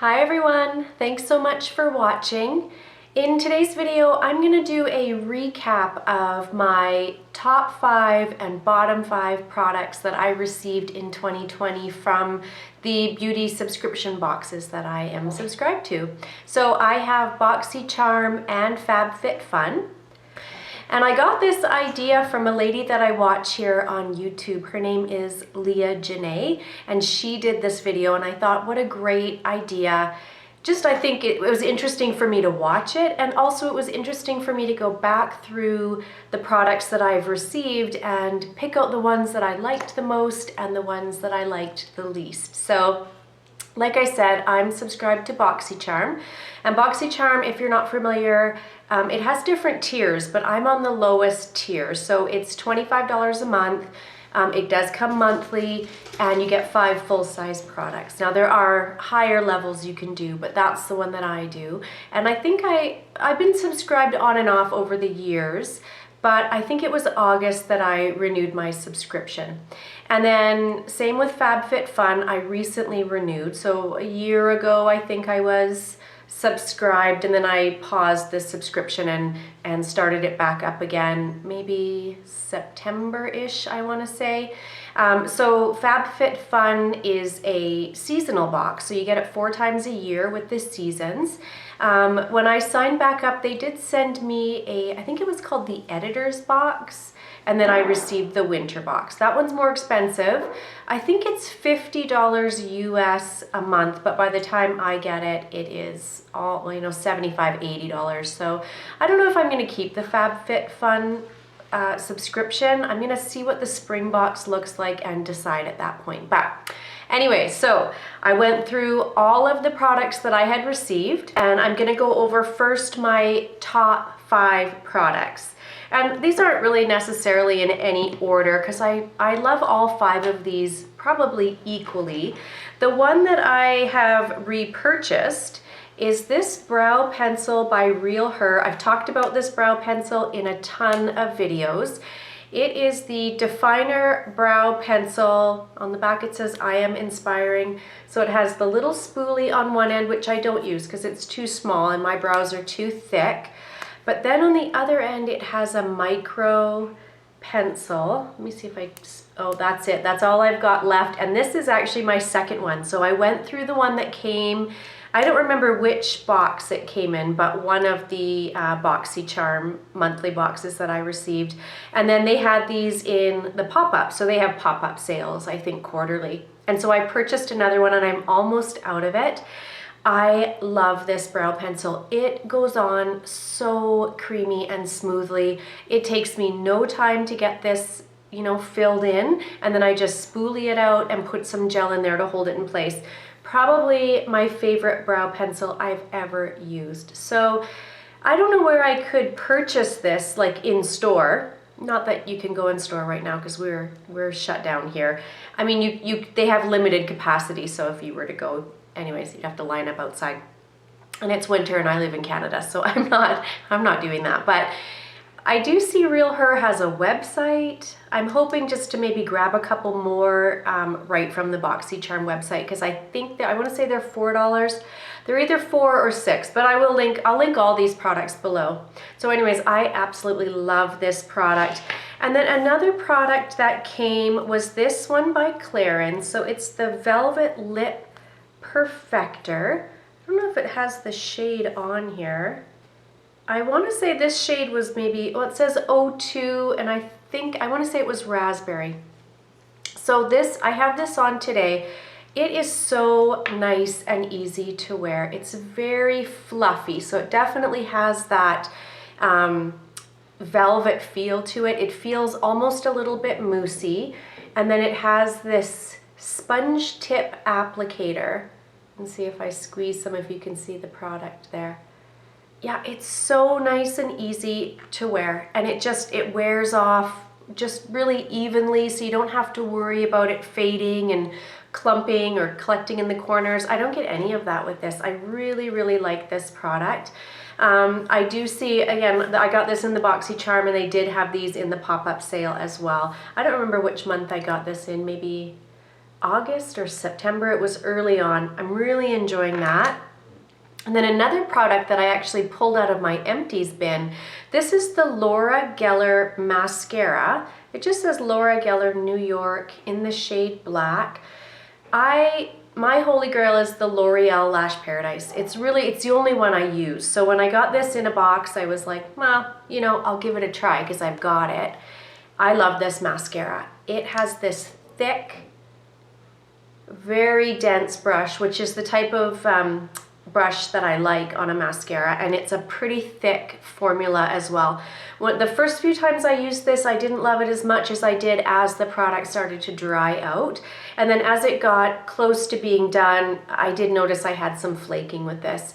Hi everyone, thanks so much for watching. In today's video, I'm going to do a recap of my top 5 and bottom 5 products that I received in 2020 from the beauty subscription boxes that I am subscribed to. So I have Boxycharm and Fabfitfun. And I got this idea from a lady that I watch here on YouTube. Her name is Leah Janae, and she did this video, and I thought, what a great idea. I think it was interesting for me to watch it, and also it was interesting for me to go back through the products that I've received and pick out the ones that I liked the most and the ones that I liked the least. So, like I said, I'm subscribed to Boxycharm, and Boxycharm, if you're not familiar, it has different tiers, but I'm on the lowest tier, so it's $25 a month. It does come monthly, and you get 5 full-size products. Now, there are higher levels you can do, but that's the one that I do. And I think I've been subscribed on and off over the years, but I think it was August that I renewed my subscription. And then same with Fabfitfun, I recently renewed. So a year ago, I think I was subscribed, and then I paused the subscription and started it back up again, maybe September-ish, I want to say. So Fabfitfun is a seasonal box, so you get it 4 times a year with the seasons. When I signed back up, they did send me I think it was called the editor's box, and then I received the winter box. That one's more expensive. I think it's $50 US a month, but by the time I get it, it is all, $75, $80. So I don't know if I'm gonna keep the Fabfitfun subscription. I'm gonna see what the spring box looks like and decide at that point. But anyway, so I went through all of the products that I had received, and I'm gonna go over first my top 5 products. And these aren't really necessarily in any order because I love all 5 of these probably equally. The one that I have repurchased is this brow pencil by Realher. I've talked about this brow pencil in a ton of videos. It is the Definer Brow Pencil. On the back it says, I am inspiring. So it has the little spoolie on one end, which I don't use because it's too small and my brows are too thick. But then on the other end, it has a micro pencil. Let me see if oh, that's it. That's all I've got left. And this is actually my second one. So I went through the one that came, I don't remember which box it came in, but one of the Boxycharm monthly boxes that I received. And then they had these in the pop-up. So they have pop-up sales, I think, quarterly. And so I purchased another one, and I'm almost out of it. I love this brow pencil. It goes on so creamy and smoothly. It takes me no time to get this, filled in, and then I just spoolie it out and put some gel in there to hold it in place. Probably my favorite brow pencil I've ever used. So I don't know where I could purchase this, like in store. Not that you can go in store right now because we're shut down here. I mean, they have limited capacity, so if you were to go, anyways, you'd have to line up outside, and it's winter and I live in Canada, so I'm not doing that. But I do see Realher has a website. I'm hoping just to maybe grab a couple more right from the Boxycharm website, because I think that I want to say they're $4. They're either 4 or 6, but I'll link all these products below. So anyways, I absolutely love this product. And then another product that came was this one by Clarins. So it's the Velvet Lip Perfector. I don't know if it has the shade on here. I want to say this shade was maybe, well, it says 02, and I want to say it was raspberry. So I have this on today. It is so nice and easy to wear. It's very fluffy, so it definitely has that velvet feel to it. It feels almost a little bit moussey, and then it has this sponge tip applicator. And see if I squeeze some, if you can see the product there. Yeah, it's so nice and easy to wear, and it wears off just really evenly, so you don't have to worry about it fading and clumping or collecting in the corners. I don't get any of that with this. I really, really like this product. I do see, again, I got this in the Boxycharm, and they did have these in the pop-up sale as well. I don't remember which month I got this in, maybe August or September. It was early on. I'm really enjoying that. And then another product that I actually pulled out of my empties bin, this is the Laura Geller Mascara. It just says Laura Geller New York in the shade black. My holy grail is the L'Oreal Lash Paradise. It's the only one I use. So when I got this in a box, I was like, well, you know, I'll give it a try because I've got it. I love this mascara. It has this thick, very dense brush, which is the type of brush that I like on a mascara, and it's a pretty thick formula as well. The first few times I used this, I didn't love it as much as I did as the product started to dry out, and then as it got close to being done, I did notice I had some flaking with this.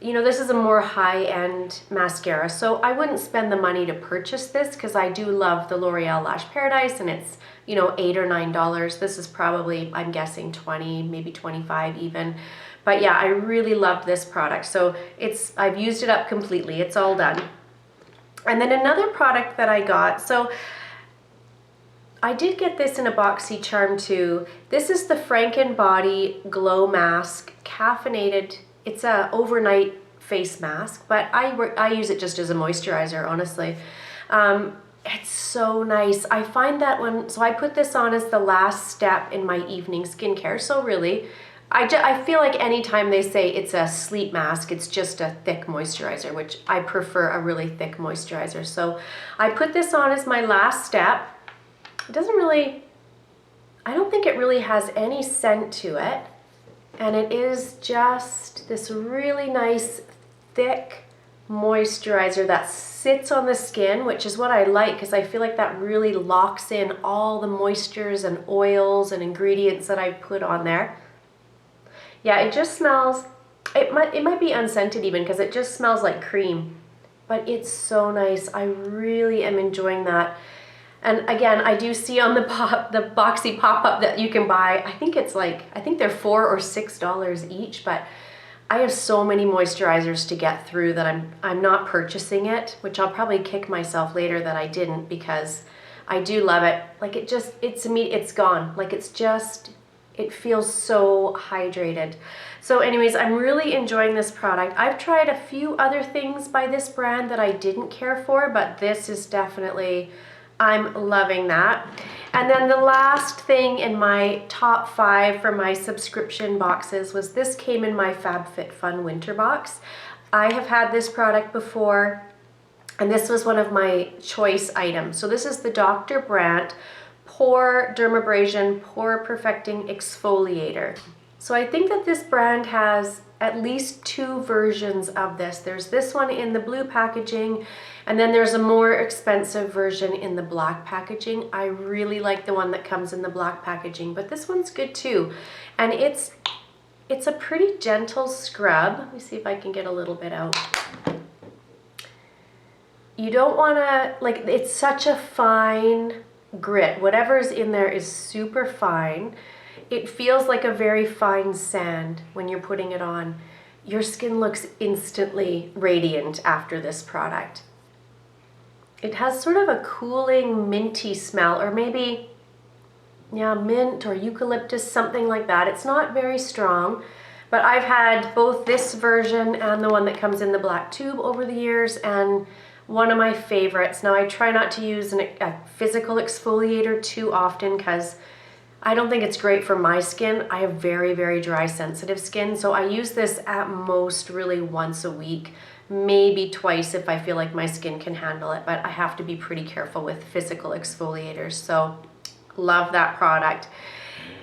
You know, this is a more high-end mascara, so I wouldn't spend the money to purchase this because I do love the L'Oreal Lash Paradise, and it's, you know, $8 or $9. This is probably, I'm guessing, 20, maybe 25 even. But yeah, I really loved this product. So I've used it up completely. It's all done. And then another product that I got, so I did get this in a Boxycharm too. This is the Franken Body Glow Mask, caffeinated. It's a overnight face mask, but I use it just as a moisturizer, honestly. It's so nice. I find that so I put this on as the last step in my evening skincare. So really, I feel like anytime they say it's a sleep mask, it's just a thick moisturizer, which I prefer a really thick moisturizer. So I put this on as my last step. It doesn't really, I don't think it really has any scent to it. And it is just this really nice, thick moisturizer that sits on the skin, which is what I like because I feel like that really locks in all the moistures and oils and ingredients that I put on there. Yeah, it just smells, it might be unscented even because it just smells like cream, but it's so nice. I really am enjoying that. And again, I do see on the Boxy pop-up that you can buy, I think they're $4 or $6 each, but I have so many moisturizers to get through that I'm not purchasing it, which I'll probably kick myself later that I didn't because I do love it. Like it's gone. Like it feels so hydrated. So anyways, I'm really enjoying this product. I've tried a few other things by this brand that I didn't care for, but this is definitely, I'm loving that. And then the last thing in my top 5 for my subscription boxes was this came in my Fabfitfun winter box. I have had this product before, and this was one of my choice items. So this is the Dr. Brandt Pore Dermabrasion Pore Perfecting Exfoliator. So I think that this brand has at least 2 versions of this. There's this one in the blue packaging, and then there's a more expensive version in the black packaging. I really like the one that comes in the black packaging, but this one's good too. And it's a pretty gentle scrub. Let me see if I can get a little bit out. You don't want to, like, it's such a fine grit. Whatever's in there is super fine. It feels like a very fine sand when you're putting it on. Your skin looks instantly radiant after this product. It has sort of a cooling minty smell, or maybe, yeah, mint or eucalyptus, something like that. It's not very strong, but I've had both this version and the one that comes in the black tube over the years, and one of my favorites. Now I try not to use a physical exfoliator too often because I don't think it's great for my skin. I have very, very dry, sensitive skin, so I use this at most really once a week, maybe twice if I feel like my skin can handle it, but I have to be pretty careful with physical exfoliators, so love that product.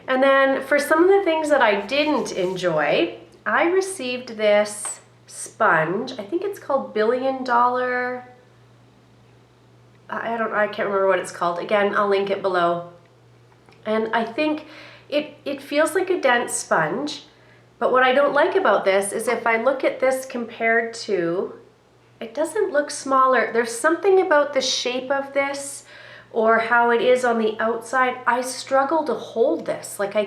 And then for some of the things that I didn't enjoy, I received this sponge. I think it's called $1 Billion. I can't remember what it's called. Again, I'll link it below. And I think it feels like a dense sponge, but what I don't like about this is if I look at this compared to, it doesn't look smaller. There's something about the shape of this or how it is on the outside. I struggle to hold this. Like I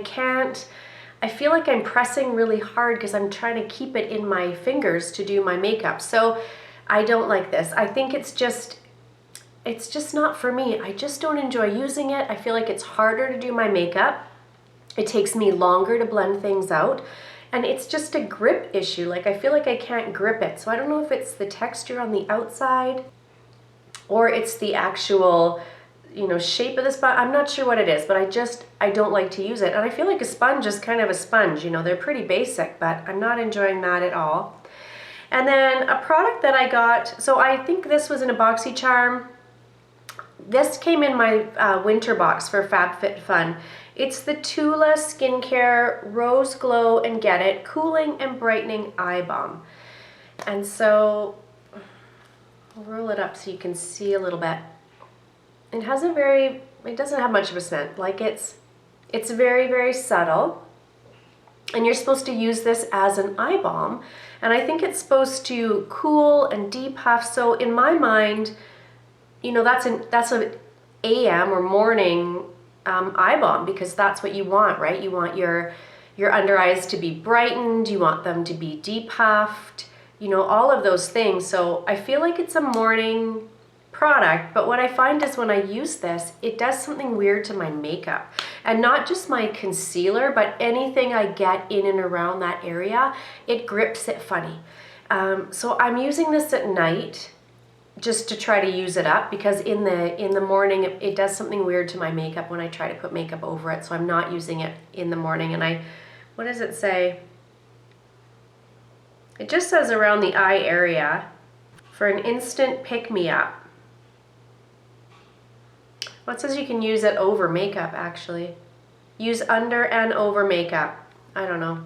feel like I'm pressing really hard because I'm trying to keep it in my fingers to do my makeup. So I don't like this. I think it's just not for me. I just don't enjoy using it. I feel like it's harder to do my makeup. It takes me longer to blend things out. And it's just a grip issue. Like, I feel like I can't grip it. So I don't know if it's the texture on the outside or it's the actual, you know, shape of the sponge. I'm not sure what it is, but I don't like to use it. And I feel like a sponge is kind of a sponge. You know, they're pretty basic, but I'm not enjoying that at all. And then a product that I got, so I think this was in a Boxycharm. This came in my winter box for Fabfitfun. It's the Tula Skincare Rose Glow and Get It Cooling and Brightening Eye Balm. And so, I'll roll it up so you can see a little bit. It has a very, it doesn't have much of a scent. Like, it's very, very subtle. And you're supposed to use this as an eye balm. And I think it's supposed to cool and depuff. So in my mind, you know, that's an AM or morning eye balm, because that's what you want, right? You want your under eyes to be brightened, you want them to be depuffed, you know, all of those things. So I feel like it's a morning product, but what I find is when I use this, it does something weird to my makeup. And not just my concealer, but anything I get in and around that area, it grips it funny. So I'm using this at night just to try to use it up, because in the morning it does something weird to my makeup when I try to put makeup over it. So I'm not using it in the morning. And what does it say? It just says around the eye area for an instant pick-me-up. Well, it says you can use it over makeup, actually. Use under and over makeup. I don't know.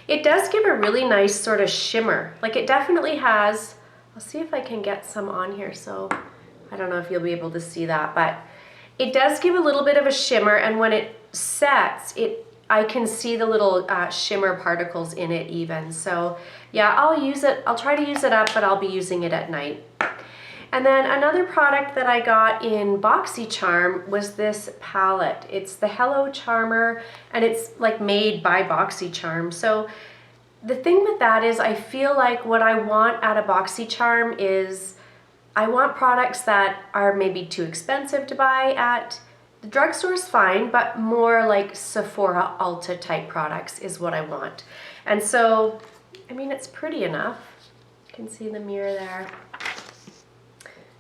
It does give a really nice sort of shimmer. Like, it definitely has. I'll see if I can get some on here, so I don't know if you'll be able to see that, but it does give a little bit of a shimmer, and when it sets, I can see the little shimmer particles in it even. So yeah, I'll use it. I'll try to use it up, but I'll be using it at night. And then another product that I got in Boxycharm was this palette. It's the Hello Charmer, and it's like made by Boxycharm. So the thing with that is, I feel like what I want out of Boxycharm is I want products that are maybe too expensive to buy at the drugstore is fine, but more like Sephora Ulta type products is what I want. And so, I mean, it's pretty enough. You can see the mirror there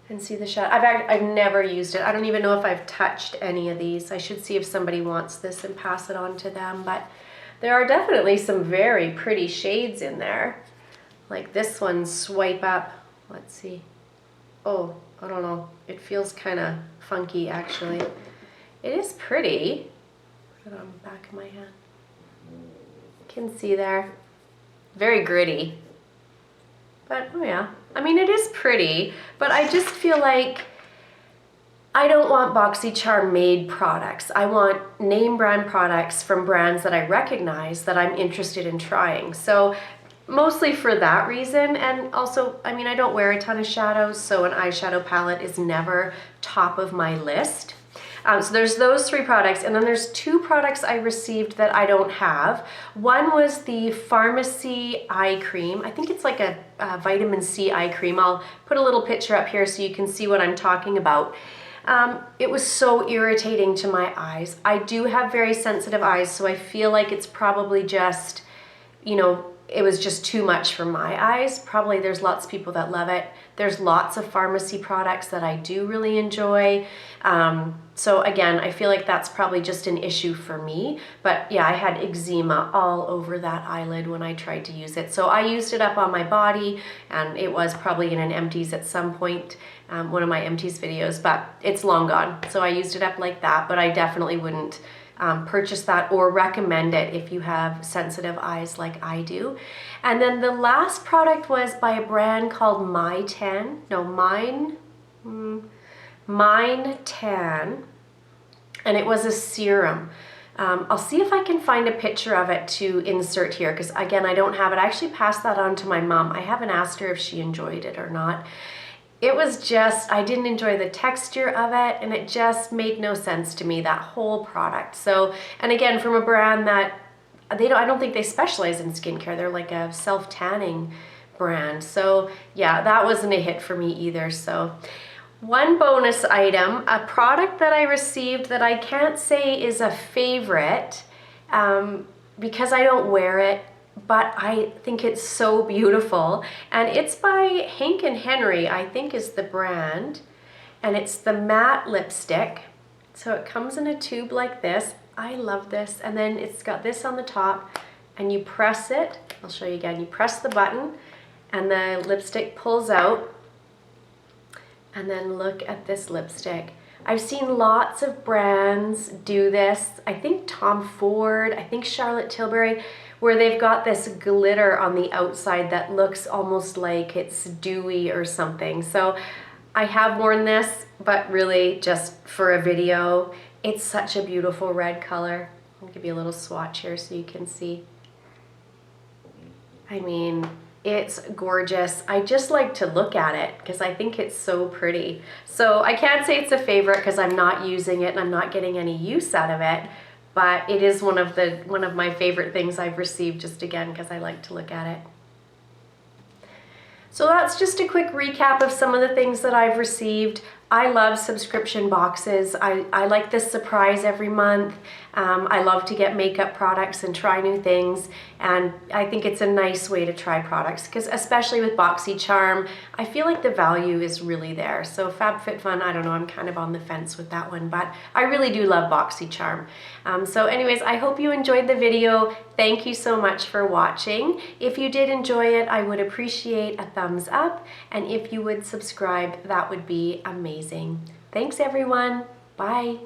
and see the shadow. I've never used it. I don't even know if I've touched any of these. I should see if somebody wants this and pass it on to them, but there are definitely some very pretty shades in there. Like this one, Swipe Up. Let's see. Oh, I don't know. It feels kind of funky, actually. It is pretty. Put it on the back of my hand. You can see there. Very gritty. But, oh yeah. I mean, it is pretty, but I just feel like I don't want Boxycharm made products. I want name brand products from brands that I recognize that I'm interested in trying. So mostly for that reason. And also, I mean, I don't wear a ton of shadows, so an eyeshadow palette is never top of my list. So there's those three products, and then there's two products I received that I don't have. One was the Farmacy eye cream. I think it's like a vitamin C eye cream. I'll put a little picture up here so you can see what I'm talking about. It was so irritating to my eyes. I do have very sensitive eyes, so I feel like it's probably just, you know, it was just too much for my eyes. Probably there's lots of people that love it. There's lots of Farmacy products that I do really enjoy. So again, I feel like that's probably just an issue for me. But yeah, I had eczema all over that eyelid when I tried to use it. So I used it up on my body, and it was probably in an empties at some point, one of my empties videos, but it's long gone. So I used it up like that, but I definitely wouldn't purchase that or recommend it if you have sensitive eyes like I do. And then the last product was by a brand called Minetan, and it was a serum. I'll see if I can find a picture of it to insert here, because again, I don't have it. I actually passed that on to my mom. I haven't asked her if she enjoyed it or not. It was just, I didn't enjoy the texture of it, and it just made no sense to me, that whole product. So, and again, from a brand that I don't think they specialize in skincare. They're like a self-tanning brand. So yeah, that wasn't a hit for me either. So one bonus item, a product that I received that I can't say is a favorite, because I don't wear it, but I think it's so beautiful. And it's by Hank and Henry, I think is the brand. And it's the matte lipstick. So it comes in a tube like this. I love this. And then it's got this on the top, and you press it. I'll show you again. You press the button and the lipstick pulls out. And then look at this lipstick. I've seen lots of brands do this. I think Tom Ford, I think Charlotte Tilbury, where they've got this glitter on the outside that looks almost like it's dewy or something. So I have worn this, but really just for a video. It's such a beautiful red color. I'll give you a little swatch here so you can see. I mean, it's gorgeous. I just like to look at it because I think it's so pretty. So I can't say it's a favorite because I'm not using it and I'm not getting any use out of it, but it is one of my favorite things I've received, just again because I like to look at it. So that's just a quick recap of some of the things that I've received. I love subscription boxes. I like this surprise every month. I love to get makeup products and try new things, and I think it's a nice way to try products because especially with Boxycharm, I feel like the value is really there. So Fabfitfun, I don't know, I'm kind of on the fence with that one, but I really do love Boxycharm. So anyways, I hope you enjoyed the video. Thank you so much for watching. If you did enjoy it, I would appreciate a thumbs up, and if you would subscribe, that would be amazing. Thanks everyone. Bye.